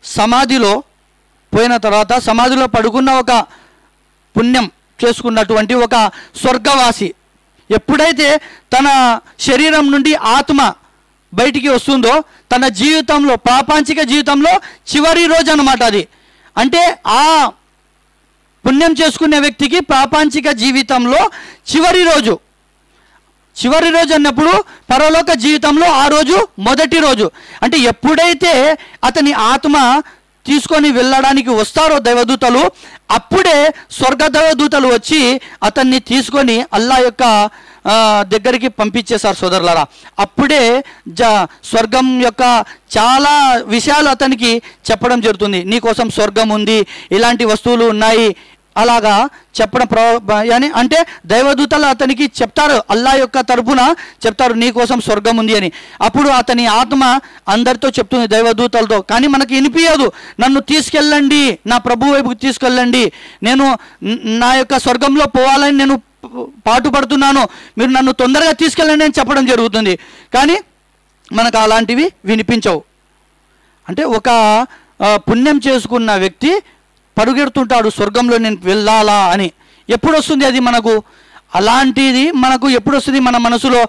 సమాధిలో పోయిన తర్వాత సమాధిలో పడుకున్న ఒక పుణ్యం చేసుకున్నటువంటి ఒక స్వర్గవాసి ఎప్పుడైతే తన శరీరం నుండి ఆత్మ బయటికి వస్తుందో తన జీవితంలో ప్రాపంచిక జీవితంలో చివరి రోజు అన్నమాట అది. అంటే ఆ పుణ్యం చేసుకునే వ్యక్తికి ప్రాపంచిక జీవితంలో చివరి రోజు అన్నప్పుడు పరలోక జీవితంలో ఆ రోజు మొదటి రోజు. అంటే ఎప్పుడైతే అతని ఆత్మ తీసుకొని వెళ్ళడానికి వస్తారో దైవదూతలు, అప్పుడే స్వర్గ దైవదూతలు వచ్చి అతన్ని తీసుకొని అల్లా యొక్క దగ్గరికి పంపించేశారు సోదరులారా. అప్పుడే స్వర్గం యొక్క చాలా విషయాలు అతనికి చెప్పడం జరుగుతుంది. నీకోసం స్వర్గం ఉంది, ఇలాంటి వస్తువులు ఉన్నాయి, అలాగా చెప్పడం అంటే దైవదూతలు అతనికి చెప్తారు, అల్లా యొక్క తరపున చెప్తారు నీకోసం స్వర్గం ఉంది అని. అప్పుడు అతని ఆత్మ అందరితో చెప్తుంది దైవదూతలతో, కానీ మనకి వినిపించదు. నన్ను తీసుకెళ్ళండి, నా ప్రభు వైపుకి తీసుకెళ్ళండి, నేను నా యొక్క స్వర్గంలో పోవాలని నేను పాటుపడుతున్నాను, మీరు నన్ను తొందరగా తీసుకెళ్ళండి అని చెప్పడం జరుగుతుంది. కానీ మనకు అలాంటివి వినిపించవు. అంటే ఒక పుణ్యం చేసుకున్న వ్యక్తి పరుగెడుతుంటాడు స్వర్గంలో నేను వెళ్ళాలా అని. ఎప్పుడు వస్తుంది అది మనకు? అలాంటిది మనకు ఎప్పుడు వస్తుంది మన మనసులో?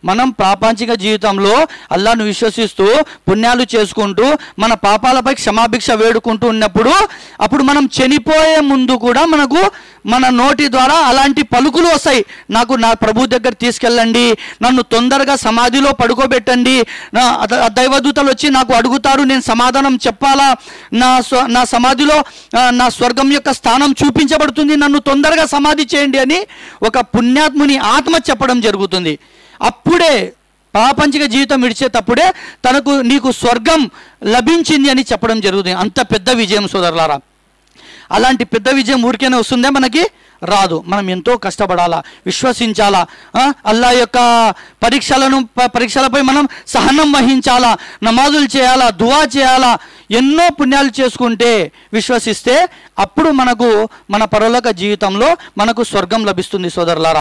మనం ప్రాపంచిక జీవితంలో అల్లాను విశ్వసిస్తూ పుణ్యాలు చేసుకుంటూ మన పాపాలపై క్షమాభిక్ష వేడుకుంటూ ఉన్నప్పుడు, అప్పుడు మనం చనిపోయే ముందు కూడా మనకు మన నోటి ద్వారా అలాంటి పలుకులు వస్తాయి. నాకు నా ప్రభు దగ్గర తీసుకెళ్ళండి, నన్ను తొందరగా సమాధిలో పడుకోబెట్టండి, దైవదూతలు వచ్చి నాకు అడుగుతారు, నేను సమాధానం చెప్పాలా, నా సమాధిలో నా స్వర్గం యొక్క స్థానం చూపించబడుతుంది, నన్ను తొందరగా సమాధి చేయండి అని ఒక పుణ్యాత్ముని ఆత్మ చెప్పడం జరుగుతుంది. అప్పుడే ప్రాపంచిక జీవితం విడిచేటప్పుడే నీకు స్వర్గం లభించింది అని చెప్పడం జరుగుతుంది. అంత పెద్ద విజయం సోదరులారా. అలాంటి పెద్ద విజయం ఊరికేనే వస్తుందే? మనకి రాదు. మనం ఎంతో కష్టపడాలా, విశ్వసించాలా, అల్లా యొక్క పరీక్షలపై మనం సహనం వహించాలా, నమాజులు చేయాలా, దువా చేయాలా, ఎన్నో పుణ్యాలు చేసుకుంటే విశ్వసిస్తే అప్పుడు మనకు మన పరలోక జీవితంలో మనకు స్వర్గం లభిస్తుంది సోదరులారా.